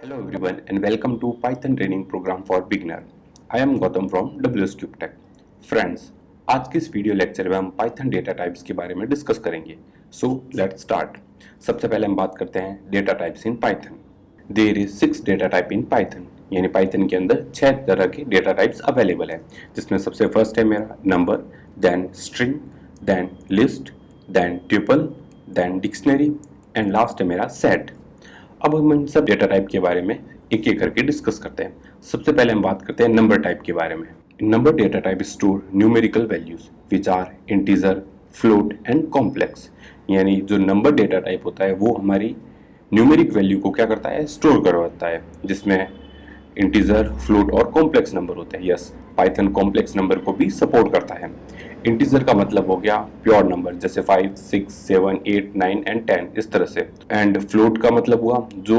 Hello everyone and welcome to Python training program for beginner. I am Gautam from WSCube Tech. Friends, आज के इस video lecture में हम Python data types के बारे में डिस्कस करेंगे. So let's start. सबसे पहले हम बात करते हैं data types in Python. There is 6 data type in Python. यानी Python के अंदर 6 तरह के डेटा टाइप्स अवेलेबल है, जिसमें सबसे फर्स्ट है मेरा number, then string, then list, then tuple, then dictionary and last है मेरा सेट. अब हम इन सब डेटा टाइप के बारे में एक एक करके डिस्कस करते हैं. सबसे पहले हम बात करते हैं नंबर टाइप के बारे में. Number data type store numerical values which are integer, float and complex. यानी जो नंबर डेटा टाइप होता है वो हमारी न्यूमेरिक वैल्यू को क्या करता है, स्टोर करवाता है, जिसमें इंटीजर, फ्लोट और कॉम्प्लेक्स नंबर होते हैं. यस, पाइथन कॉम्प्लेक्स नंबर को भी सपोर्ट करता है. इंटीजर का मतलब हो गया प्योर नंबर, जैसे 5, 6, 7, 8, 9 एंड 10 इस तरह से. एंड फ्लोट का मतलब हुआ जो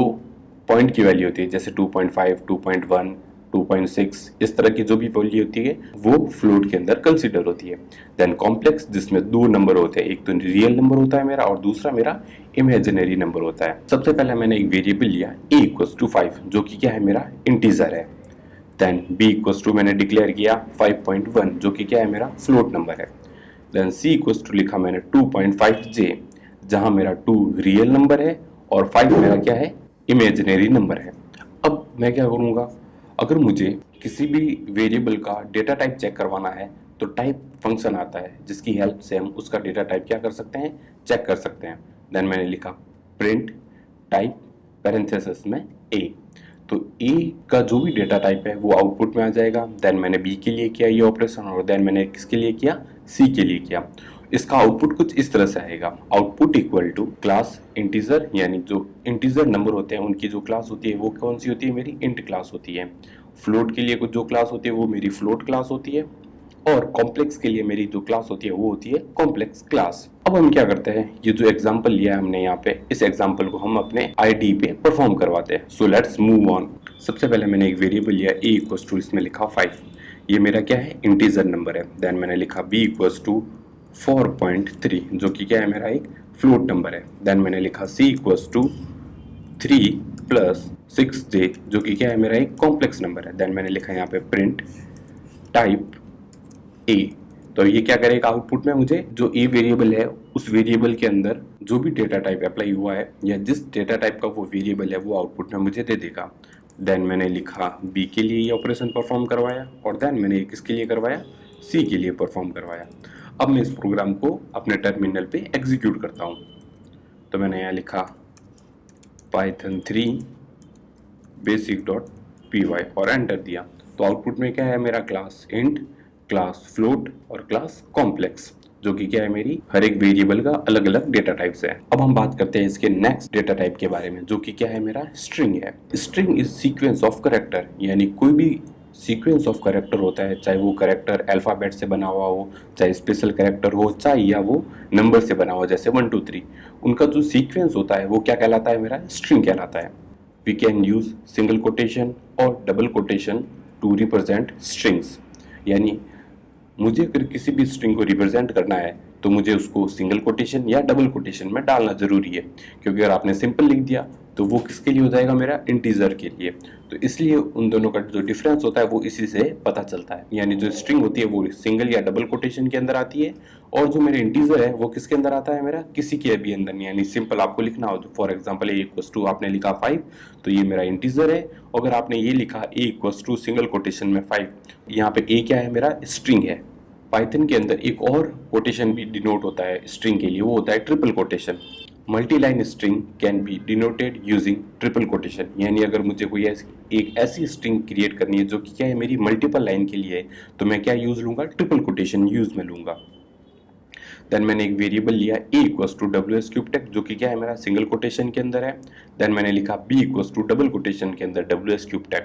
पॉइंट की वैल्यू होती है, जैसे 2.5, 2.1, 2.6 इस तरह की जो भी वैल्यू होती है वो फ्लोट के अंदर कंसीडर होती है. देन कॉम्प्लेक्स, जिसमें दो नंबर होते हैं, एक तो रियल नंबर होता है मेरा और दूसरा मेरा इमेजिनरी नंबर होता है. सबसे पहले मैंने एक वेरिएबल लिया a = 5 जो कि क्या है, मेरा इंटीजर है. देन b = मैंने डिक्लेयर किया 5.1 जो कि क्या है, मेरा फ्लोट नंबर है. देन c = लिखा मैंने 2.5j जहां मेरा 2 रियल नंबर है और 5 मेरा क्या है, इमेजिनरी नंबर है. अब मैं क्या करूंगा, अगर मुझे किसी भी वेरिएबल का डेटा टाइप चेक करवाना है तो टाइप फंक्शन आता है जिसकी हेल्प से हम उसका डेटा टाइप क्या कर सकते हैं, चेक कर सकते हैं. देन मैंने लिखा प्रिंट टाइप पैरेंथेसिस में a. तो a का जो भी डेटा टाइप है वो आउटपुट में आ जाएगा. देन मैंने b के लिए किया ये ऑपरेशन और देन मैंने किसके लिए किया, c के लिए किया. इसका आउटपुट कुछ इस तरह से आएगा. Output equal to class integer, यानी जो इंटीजर नंबर होते हैं उनकी जो क्लास होती है वो कौन सी होती है, मेरी इंट क्लास होती है. फ्लोट के लिए कुछ जो क्लास होती है वो मेरी फ्लोट क्लास होती है और कॉम्प्लेक्स के लिए मेरी जो क्लास होती है वो होती है कॉम्प्लेक्स क्लास. अब हम क्या करते हैं, ये जो एग्जांपल लिया है हमने यहाँ पे, इस एग्जांपल को हम अपने आईडी पे परफॉर्म करवाते हैं. So let's move on. सबसे पहले मैंने एक वेरिएबल लिया a = इसमें लिखा 5. ये मेरा क्या है, इंटीजर नंबर है. देन मैंने लिखा b = 4.3 जो कि क्या है, मेरा एक फ्लोट नंबर है. देन मैंने लिखा c = 3 + 6j जो कि क्या है, मेरा एक कॉम्प्लेक्स नंबर है. देन मैंने लिखा यहाँ पे प्रिंट टाइप a. तो ये क्या करेगा, आउटपुट में मुझे जो a वेरिएबल है उस वेरिएबल के अंदर जो भी डेटा टाइप अप्लाई हुआ है या जिस डेटा टाइप का वो वेरिएबल है वो आउटपुट में मुझे दे देगा. देन मैंने लिखा b के लिए ये ऑपरेशन परफॉर्म करवाया और देन मैंने किसके लिए करवाया, c के लिए परफॉर्म करवाया. अब मैं इस प्रोग्राम को अपने टर्मिनल पे एग्जीक्यूट करता हूँ. तो मैंने यहाँ लिखा python 3 basic.py और एंटर दिया. तो आउटपुट में क्या है, मेरा क्लास इंट, क्लास फ्लोट और क्लास कॉम्प्लेक्स जो कि क्या है, मेरी हर एक वेरिएबल का अलग अलग डेटा टाइप्स है. अब हम बात करते हैं इसके नेक्स्ट डेटा टाइप के बारे में जो कि क्या है, मेरा स्ट्रिंग है. String is sequence of character, यानी कोई भी सीक्वेंस ऑफ कैरेक्टर होता है, चाहे वो कैरेक्टर अल्फाबेट से बना हुआ हो, चाहे स्पेशल कैरेक्टर हो, चाहे या वो नंबर से बना हुआ जैसे 1 2 3. उनका जो सीक्वेंस होता है वो क्या कहलाता है, मेरा स्ट्रिंग कहलाता है. We can use single quotation और double quotation to represent strings. यानी मुझे अगर किसी भी स्ट्रिंग को रिप्रेजेंट करना है तो मुझे उसको सिंगल कोटेशन या डबल कोटेशन में डालना जरूरी है, क्योंकि अगर आपने सिंपल लिख दिया तो वो किसके लिए हो जाएगा, मेरा इंटीजर के लिए. तो इसलिए उन दोनों का जो डिफरेंस होता है वो इसी से पता चलता है. यानी जो स्ट्रिंग होती है वो सिंगल या डबल कोटेशन के अंदर आती है और जो मेरा इंटीजर है वो किसके अंदर आता है, मेरा किसी के भी अंदर नहीं. यानी सिंपल आपको लिखना हो तो फॉर एग्जांपल a = आपने लिखा 5 तो ये मेरा इंटीजर है. अगर आपने ये लिखा a = सिंगल कोटेशन में 5, यहाँ पे a क्या है, मेरा स्ट्रिंग है. पाइथन के अंदर एक और कोटेशन भी डिनोट होता है स्ट्रिंग के लिए, वो होता है triple quotation. Multi line string can be denoted using triple quotation. यानी अगर मुझे कोई एक ऐसी स्ट्रिंग क्रिएट करनी है जो कि क्या है, मेरी मल्टीपल लाइन के लिए है, तो मैं क्या यूज लूंगा, ट्रिपल कोटेशन यूज में लूंगा. देन मैंने एक वेरिएबल लिया a = WSCubeTech जो कि क्या है, मेरा सिंगल कोटेशन के अंदर है. देन मैंने लिखा b = डबल कोटेशन के अंदर WSCubeTech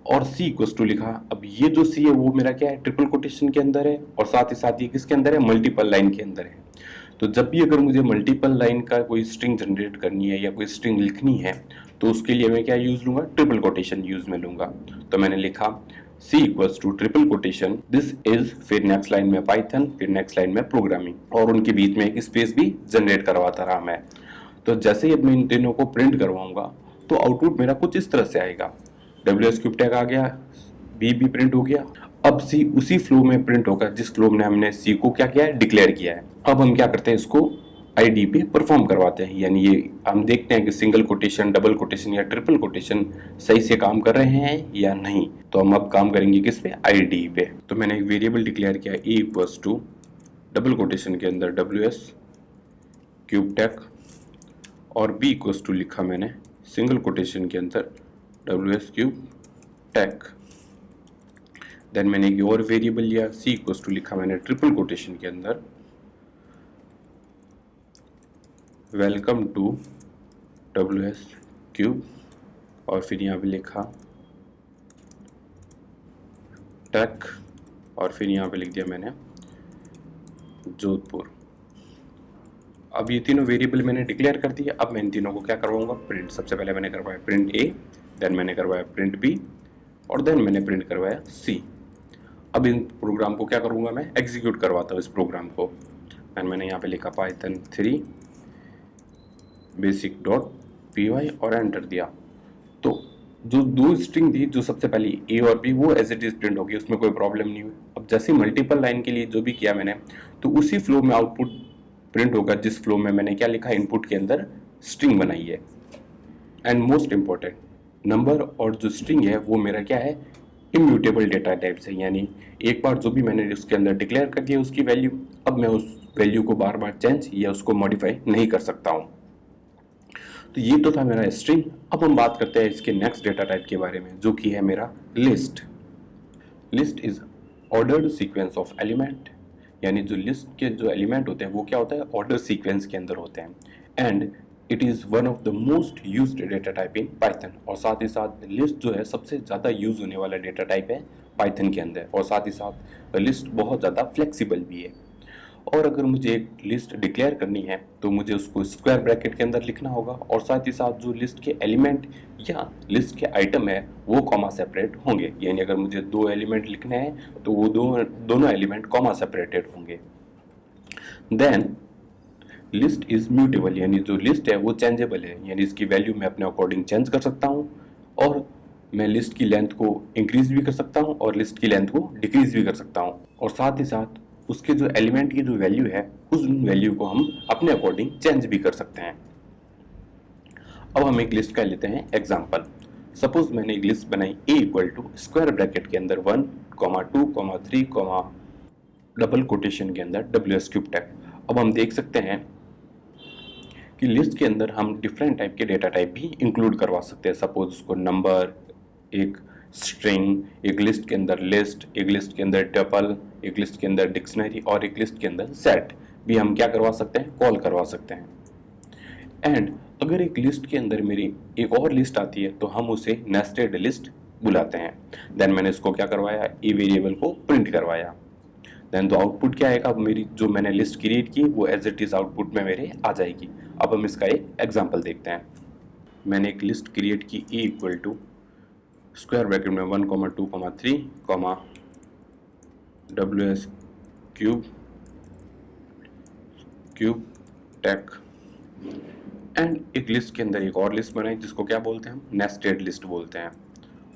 और c = लिखा. अब ये जो c है वो मेरा क्या है, ट्रिपल कोटेशन के अंदर है और साथ ही साथ ये किसके अंदर है, मल्टीपल लाइन के अंदर है. तो जब भी अगर मुझे मल्टीपल लाइन का कोई स्ट्रिंग जनरेट करनी है या कोई स्ट्रिंग लिखनी है तो उसके लिए मैं क्या यूज लूंगा, ट्रिपल कोटेशन यूज में लूंगा. तो मैंने लिखा c = triple quotation this is, फिर नेक्स्ट लाइन में पाइथन, फिर नेक्स्ट लाइन में प्रोग्रामिंग और उनके बीच में एक स्पेस भी जनरेट करवाता रहा मैं. तो जैसे ही मैं इन तीनों को प्रिंट करवाऊंगा तो आउटपुट मेरा कुछ इस तरह से आएगा। WS क्यूब टैग आ गया, बी भी प्रिंट हो गया। अब सी उसी फ्लो में प्रिंट होगा जिस फ्लो में हमने सी को क्या किया है, डिक्लेयर किया है। अब हम क्या करते हैं, इसको आईडी पे परफॉर्म करवाते हैं, यानी ये हम देखते हैं कि सिंगल कोटेशन, डबल कोटेशन या ट्रिपल कोटेशन सही से काम कर रहे हैं या नहीं। तो हम अब काम करेंगे किस पे, आईडी पे। तो मैंने एक वेरिएबल डिक्लेयर किया ए इक्वल्स टू डबल कोटेशन के अंदर WS क्यूब टैग और बी इक्वल्स टू लिखा मैंने सिंगल कोटेशन के अंदर WS क्यूब टैग। देन मैंने एक और वेरिएबल लिया, सी इक्वल्स टू लिखा मैंने ट्रिपल कोटेशन के अंदर वेलकम टू WS क्यूब और फिर यहाँ पे लिखा टैग और फिर यहाँ पे लिख दिया मैंने जोधपुर। अब ये तीनों वेरिएबल मैंने डिक्लेयर कर दिए। अब मैं इन तीनों को क्या करवाऊंगा, प्रिंट। सबसे पहले मैंने करवाया प्रिंट ए, देन मैंने करवाया प्रिंट बी और देन मैंने प्रिंट करवाया सी। अब इन प्रोग्राम को क्या करूंगा, मैं एग्जीक्यूट करवाता हूँ इस प्रोग्राम को। एंड मैंने यहाँ पे लिखा पाइथन 3 basic.py और एंटर दिया। तो जो दो स्ट्रिंग थी, जो सबसे पहली ए और बी, वो एज इट इज प्रिंट होगी, उसमें कोई प्रॉब्लम नहीं हुई। अब जैसे मल्टीपल लाइन के लिए जो भी किया मैंने, तो उसी फ्लो में आउटपुट प्रिंट होगा जिस फ्लो में मैंने क्या लिखा, इनपुट के अंदर स्ट्रिंग बनाई है। एंड मोस्ट इंपॉर्टेंट, नंबर और जो स्ट्रिंग है वो मेरा क्या है, इम्यूटेबल डेटा टाइप से, यानी एक बार जो भी मैंने उसके अंदर डिक्लेयर कर दिया उसकी वैल्यू, अब मैं उस वैल्यू को बार बार चेंज या उसको मॉडिफाई नहीं कर सकता हूँ। तो ये तो था मेरा स्ट्रिंग। अब हम बात करते हैं इसके नेक्स्ट डेटा टाइप के बारे में, जो कि है मेरा list. List is ordered sequence of element, यानी जो लिस्ट के जो एलिमेंट होते हैं वो क्या होता है, ऑर्डर सीक्वेंस के अंदर होते हैं। And it is one of the most used data type in Python. और साथ ही साथ लिस्ट जो है सबसे ज़्यादा यूज होने वाला डेटा टाइप है पाइथन के अंदर। और साथ ही साथ लिस्ट बहुत ज़्यादा फ्लेक्सिबल भी है। और अगर मुझे एक लिस्ट डिक्लेयर करनी है तो मुझे उसको स्क्वायर ब्रैकेट के अंदर लिखना होगा, और साथ ही साथ जो लिस्ट के एलिमेंट या लिस्ट के आइटम है वो कॉमा सेपरेट होंगे। यानी अगर मुझे दो एलिमेंट लिखने हैं तो वो दोनों एलिमेंट कॉमा सेपरेटेड होंगे। देन लिस्ट इज म्यूटेबल, यानी जो लिस्ट है वो चेंजेबल है, यानी इसकी वैल्यू मैं अपने अकॉर्डिंग चेंज कर सकता हूँ। और मैं लिस्ट की लेंथ को इंक्रीज भी कर सकता हूँ और लिस्ट की लेंथ को डिक्रीज भी कर सकता हूँ। और साथ ही साथ उसके जो एलिमेंट की जो वैल्यू है उस वैल्यू को हम अपने अकॉर्डिंग चेंज भी कर सकते हैं। अब हम एक लिस्ट का लेते हैं एग्जांपल। सपोज मैंने एक लिस्ट बनाई ए इक्वल टू स्क्वायर ब्रैकेट के अंदर 1, 2, 3, डबल कोटेशन के अंदर WS क्यूब टैग। अब हम देख सकते हैं कि लिस्ट के अंदर हम डिफरेंट टाइप के डेटा टाइप भी इंक्लूड करवा सकते हैं। सपोज उसको नंबर, एक स्ट्रिंग, एक लिस्ट के अंदर लिस्ट, एक लिस्ट के अंदर टपल, एक लिस्ट के अंदर डिक्शनरी और एक लिस्ट के अंदर सेट भी हम क्या करवा सकते हैं, कॉल करवा सकते हैं। एंड अगर एक लिस्ट के अंदर मेरी एक और लिस्ट आती है तो हम उसे नेस्टेड लिस्ट बुलाते हैं। देन मैंने इसको क्या करवाया, ए वेरिएबल को प्रिंट करवाया। देन तो आउटपुट क्या आएगा, मेरी जो मैंने लिस्ट क्रिएट की वो एज इट इज आउटपुट में मेरे आ जाएगी। अब हम इसका एक एग्जांपल देखते हैं। मैंने एक लिस्ट क्रिएट की ए इक्वल टू स्क्वायर ब्रैकेट में 1, 2, 3, WS क्यूब टैग। एंड एक लिस्ट के अंदर एक और लिस्ट बनाई जिसको क्या बोलते हैं हम, नेस्टेड लिस्ट बोलते हैं।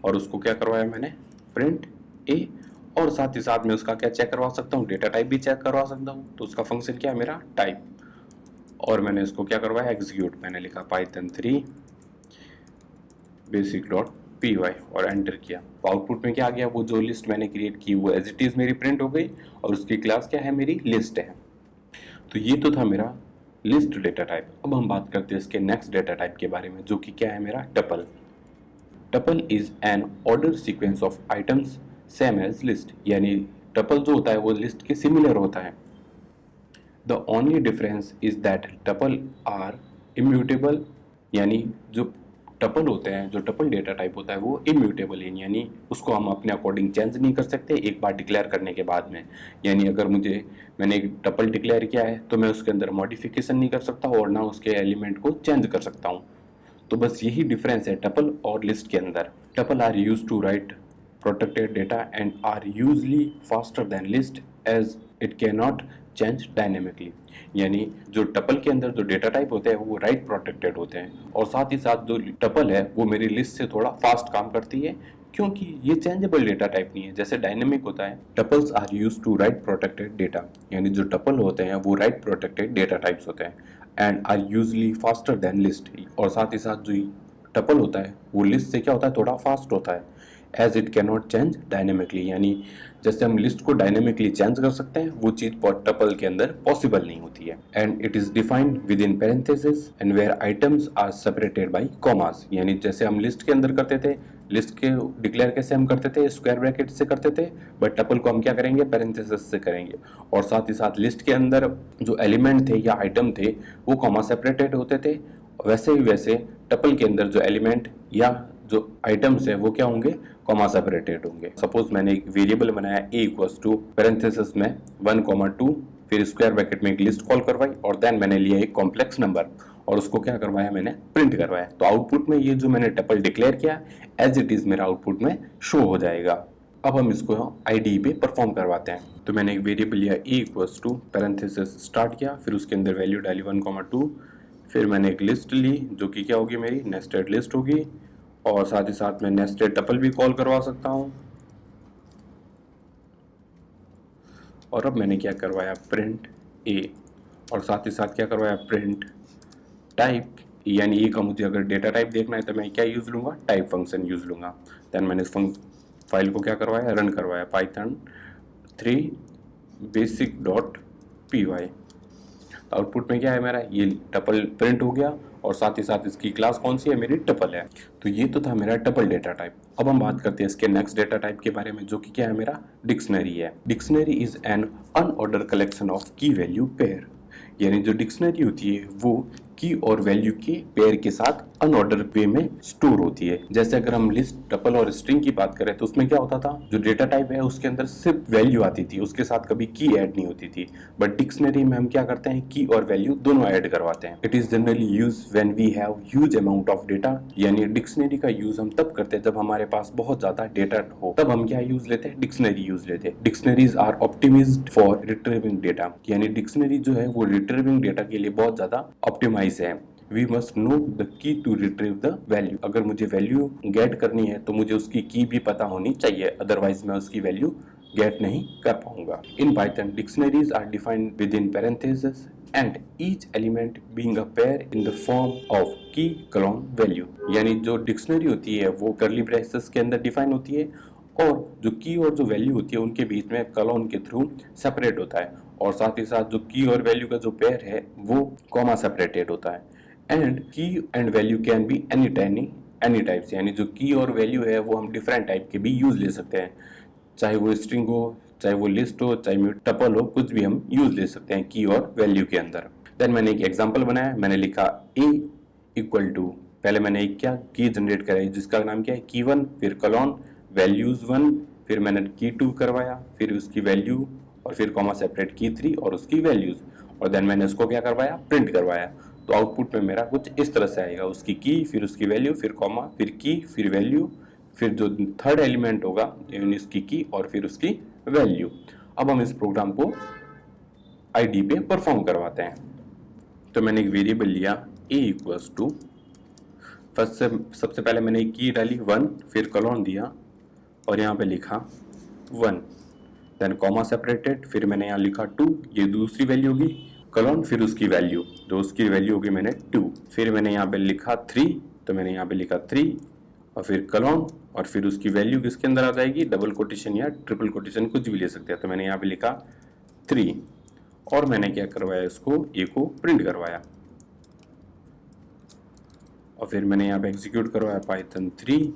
और उसको क्या करवाया मैंने, प्रिंट ए। और साथ ही साथ में उसका क्या चेक करवा सकता हूँ, डेटा टाइप भी चेक करवा सकता हूँ। तो उसका फंक्शन क्या है मेरा, टाइप। और मैंने इसको क्या करवाया, एग्जीक्यूट। मैंने लिखा पाइथन 3 basic.py और एंटर किया। तो आउटपुट में क्या आ गया, वो जो लिस्ट मैंने क्रिएट की वो एज इट इज मेरी प्रिंट हो गई और उसकी क्लास क्या है, मेरी लिस्ट है। तो ये तो था मेरा लिस्ट डेटा टाइप। अब हम बात करते हैं इसके नेक्स्ट डेटा टाइप के बारे में, जो कि क्या है मेरा tuple. Tuple is an order sequence of items same as list, यानी टपल जो होता है वो लिस्ट के सिमिलर होता है। The only difference is that tuple are immutable, यानी जो टपल होते हैं, जो टपल डेटा टाइप होता है वो इम्यूटेबल है, यानी उसको हम अपने अकॉर्डिंग चेंज नहीं कर सकते एक बार डिक्लेयर करने के बाद में। यानी अगर मैंने एक टपल डिक्लेयर किया है तो मैं उसके अंदर मॉडिफिकेशन नहीं कर सकता और ना उसके एलिमेंट को चेंज कर सकता हूँ। तो बस यही डिफरेंस है टपल और लिस्ट के अंदर। Tuple are use to write protected data and are usually faster than list as it can not change dynamically, यानी जो टपल के अंदर जो डेटा टाइप होते हैं वो राइट प्रोटेक्टेड होते हैं, और साथ ही साथ जो टपल है वो मेरी लिस्ट से थोड़ा फास्ट काम करती है, क्योंकि ये चेंजेबल डेटा टाइप नहीं है जैसे डायनेमिक होता है। Tuples are used to write protected data, यानी जो टपल होते हैं वो राइट प्रोटेक्टेड डेटा टाइप्स होते हैं and are usually faster than list, और साथ ही साथ जो टपल होता है वो लिस्ट से क्या होता है, थोड़ा फास्ट होता है, as it can not change dynamically, यानी जैसे हम लिस्ट को डायनेमिकली चेंज कर सकते हैं वो चीज टपल के अंदर पॉसिबल नहीं होती है। And it is defined within parenthesis and where items are separated by commas, यानी जैसे हम लिस्ट के अंदर करते थे, लिस्ट के डिक्लेयर कैसे हम करते थे, स्क्वायर ब्रैकेट से करते थे, बट टपल को हम क्या करेंगे, पैरेंथेसिस से करेंगे। और साथ ही साथ लिस्ट के अंदर जो एलिमेंट थे या आइटम थे वो कॉमा सेपरेटेड होते थे, वैसे ही वैसे टपल के अंदर जो एलिमेंट या जो आइटम्स है वो क्या होंगे, कॉमा सेपरेटेड होंगे। सपोज मैंने एक वेरिएबल बनाया a इक्वल्स टू पैरेंथेसिस में 1,2, फिर स्क्वायर ब्रैकेट में एक लिस्ट कॉल करवाई, और देन मैंने लिया एक कॉम्प्लेक्स नंबर और उसको क्या करवाया, मैंने प्रिंट करवाया। तो आउटपुट में ये जो मैंने टपल डिक्लेयर किया एज इट इज मेरा आउटपुट में शो हो जाएगा। अब हम इसको IDE पे परफॉर्म करवाते हैं। तो मैंने एक वेरिएबल लिया a equals to parenthesis start किया, फिर उसके अंदर वैल्यू डाली 1,2, फिर मैंने एक लिस्ट ली जो कि क्या होगी, मेरी नेस्टेड लिस्ट होगी, और साथ ही साथ मैं नेस्टेड टपल भी कॉल करवा सकता हूं। और अब मैंने क्या करवाया, प्रिंट a, और साथ ही साथ क्या करवाया, प्रिंट टाइप, यानी ए का मुझे अगर डेटा टाइप देखना है तो मैं क्या यूज लूंगा, टाइप फंक्शन यूज लूंगा। देन मैंने इस फाइल को क्या करवाया, रन करवाया, python 3 basic.py। आउटपुट में क्या है मेरा, ये टपल प्रिंट हो गया, और साथ ही साथ इसकी क्लास कौन सी है, मेरी टपल है। तो ये तो था मेरा टपल डेटा टाइप। अब हम बात करते हैं इसके नेक्स्ट डेटा टाइप के बारे में, जो कि क्या है, मेरा डिक्शनरी है। Dictionary is an unordered collection of की वैल्यू पेयर, यानी जो डिक्शनरी होती है वो की और वैल्यू के पेयर के साथ अनऑर्डर वे में स्टोर होती है। जैसे अगर हम लिस्ट, टपल और स्ट्रिंग की बात करें तो उसमें क्या होता था, जो डेटा टाइप है उसके अंदर सिर्फ वैल्यू आती थी, उसके साथ कभी की ऐड नहीं होती थी। बट डिक्शनरी में हम क्या करते हैं, की और वैल्यू दोनों ऐड करवाते हैं। It is generally use when we have huge amount of data, यानी डिक्शनरी का यूज हम तब करते हैं जब हमारे पास बहुत ज्यादा डेटा हो, तब हम क्या यूज लेते हैं, डिक्शनरी यूज लेते हैं। Dictionaries are optimized for retrieving data, यानी डिक्शनरी जो है वो रिट्रीविंग डेटा के लिए बहुत ज्यादा ऑप्टिमाइज है। We must know the key to retrieve the value, अगर मुझे वैल्यू गेट करनी है तो मुझे उसकी की भी पता होनी चाहिए, अदरवाइज मैं उसकी वैल्यू गेट नहीं कर पाऊंगा। In Python dictionaries are defined within parenthesis and each element being a pair in the form of key colon value, यानी जो डिक्शनरी होती है वो कर्ली ब्रेसेस के अंदर डिफाइन होती है, और जो की और जो वैल्यू होती है उनके बीच में कॉलन के थ्रू सेपरेट होता है, और साथ ही साथ जो की और वैल्यू का जो पेयर है वो कॉमा सेपरेटेड होता है। एंड की and value can be any types, यानी जो की और वैल्यू है वो हम डिफरेंट टाइप के भी यूज ले सकते हैं, चाहे वो स्ट्रिंग हो, चाहे वो लिस्ट हो, चाहे टपल हो, कुछ भी हम यूज ले सकते हैं की और वैल्यू के अंदर। देन मैंने एक एग्जांपल बनाया, मैंने लिखा a इक्वल टू, पहले मैंने एक क्या की जनरेट कराई जिसका नाम क्या है की 1, फिर कॉलन वैल्यूज 1, फिर मैंने की 2 करवाया, फिर उसकी वैल्यू, और फिर कॉमा सेपरेट की 3 और उसकी वैल्यूज, और देन मैंने उसको क्या करवाया, प्रिंट करवाया। तो आउटपुट में मेरा कुछ इस तरह से आएगा, उसकी की, फिर उसकी वैल्यू, फिर कॉमा, फिर की, फिर वैल्यू, फिर जो थर्ड एलिमेंट होगा यानी उसकी की और फिर उसकी वैल्यू। अब हम इस प्रोग्राम को IDE पे परफॉर्म करवाते हैं। तो मैंने एक वेरिएबल लिया a इक्वल्स टू, सबसे पहले मैंने एक की डाली 1, फिर कॉलन दिया और यहाँ पे लिखा 1, देन कॉमा सेपरेटेड, फिर मैंने यहाँ लिखा 2, ये दूसरी वैल्यू होगी, कॉलन फिर उसकी वैल्यू, तो उसकी वैल्यू होगी मैंने 2, फिर मैंने यहाँ पे लिखा 3, तो मैंने यहाँ पे लिखा 3, और फिर कॉलन, और फिर उसकी वैल्यू किसके अंदर आ जाएगी, डबल कोटेशन या ट्रिपल कोटेशन कुछ भी ले सकते हैं, तो मैंने यहाँ पे लिखा 3, और मैंने क्या करवाया, इसको a को प्रिंट करवाया, और फिर मैंने यहाँ पे एग्जीक्यूट करवाया python 3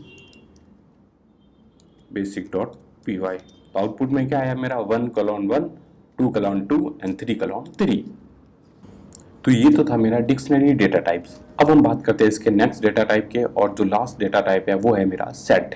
basic.py। तो आउटपुट में क्या आया मेरा, 1 कॉलन 1, 2 कॉलन 2 एंड 3 कॉलन 3। तो ये तो था मेरा डिक्शनरी डेटा टाइप्स। अब हम बात करते हैं इसके नेक्स्ट डेटा टाइप के, और जो लास्ट डेटा टाइप है वो है मेरा set.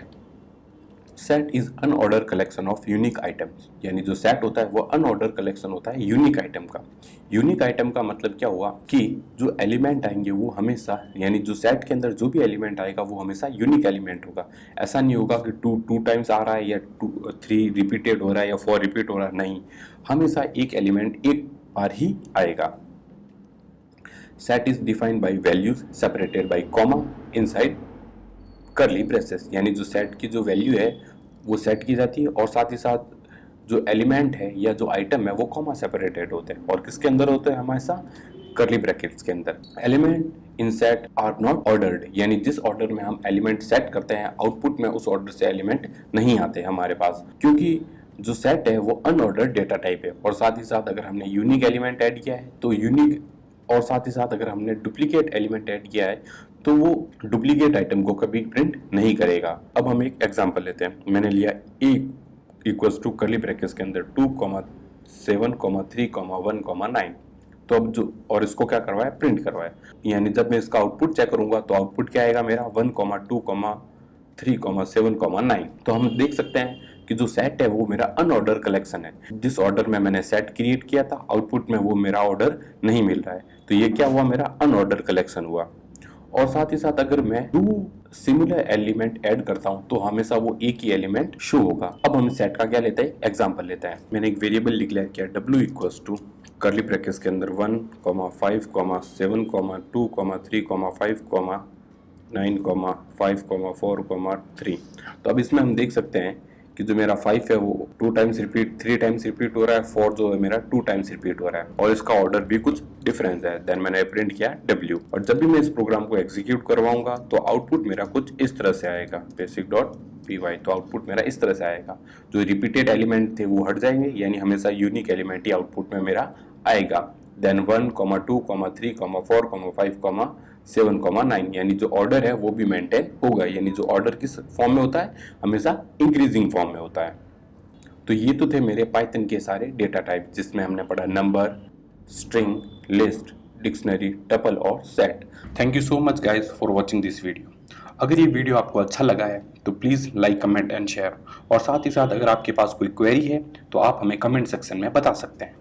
Set is unordered collection of unique items, यानी जो सेट होता है वो अनऑर्डर कलेक्शन होता है यूनिक आइटम का। यूनिक आइटम का मतलब क्या हुआ कि जो एलिमेंट आएंगे वो हमेशा, यानी जो सेट के अंदर जो भी एलिमेंट आएगा वो हमेशा यूनिक एलिमेंट होगा। ऐसा नहीं होगा कि 2 टाइम्स आ रहा है या 3 रिपीटेड हो रहा है या 4 रिपीट हो रहा है, नहीं, हमेशा एक एलिमेंट एक आर ही आएगा। Set is defined by values separated by comma inside curly braces, यानी जो सेट की जो वैल्यू है वो सेट की जाती है और साथ ही साथ जो एलिमेंट है या जो आइटम है वो कॉमा सेपरेटेड होते हैं और किसके अंदर होते हैं, हमेशा कर्ली ब्रैकेट्स के अंदर। Element in set are not ordered, यानी जिस ऑर्डर में हम एलिमेंट सेट करते हैं आउटपुट में उस ऑर्डर से एलिमेंट नहीं आते हमारे पास, क्योंकि जो सेट है वो अनऑर्डर्ड डेटा टाइप है। और साथ ही साथ अगर हमने यूनिक एलिमेंट ऐड किया है तो यूनिक, और साथ ही साथ अगर हमने डुप्लीकेट एलिमेंट ऐड किया है तो वो डुप्लीकेट आइटम को कभी प्रिंट नहीं करेगा। अब हम एक एग्जांपल लेते हैं। मैंने लिया a equals to curly brackets के अंदर 2, 7, 3, 1, 9। तो अब जो, और इसको क्या करवाया, प्रिंट करवाया, यानी जब मैं इसका आउटपुट चेक करूंगा तो आउटपुट क्या आएगा मेरा 1, 2, 3, 7, 9। तो हम देख सकते हैं कि जो सेट है वो मेरा अनऑर्डर कलेक्शन है। जिस ऑर्डर में मैंने सेट क्रिएट किया था आउटपुट में वो मेरा ऑर्डर नहीं मिल रहा है, तो ये क्या हुआ, मेरा अनऑर्डर कलेक्शन हुआ। और साथ ही साथ अगर मैं 2 सिमिलर एलिमेंट ऐड करता हूं तो हमेशा वो एक ही एलिमेंट शो होगा। अब हम सेट का क्या लेते हैं, एग्जांपल लेते हैं। मैंने एक वेरिएबल डिक्लेयर किया w equals to curly brackets के अंदर 1, 5, 7, 2, 3, 5, 9, 5, 4, 3। तो अब इसमें हम देख सकते हैं कि जो मेरा 5 है वो 2 टाइम्स रिपीट, 3 टाइम्स रिपीट हो रहा है, 4 जो है मेरा 2 टाइम्स रिपीट हो रहा है और इसका ऑर्डर भी कुछ डिफरेंस है। देन मैंने प्रिंट किया w, और जब भी मैं इस प्रोग्राम को एग्जीक्यूट करवाऊंगा तो आउटपुट मेरा कुछ इस तरह से आएगा, basic.py। तो आउटपुट मेरा इस तरह से आएगा, जो रिपीटेड एलिमेंट थे वो हट जाएंगे, यानी हमेशा यूनिक एलिमेंट ही आउटपुट में मेरा आएगा। देन 1, 2, 3, 4, 5, 7, 9, यानी जो ऑर्डर है वो भी मेंटेन होगा, यानी जो ऑर्डर किस फॉर्म में होता है, हमेशा इंक्रीजिंग फॉर्म में होता है। तो ये तो थे मेरे पाइथन के सारे डेटा टाइप, जिसमें हमने पढ़ा number, string, list, dictionary, tuple और set. Thank you so much guys for watching this video. अगर ये वीडियो आपको अच्छा लगा है तो please like, comment and share, और साथ ही साथ अगर आपके पास कोई क्वेरी है तो आप हमें कमेंट सेक्शन में बता सकते हैं।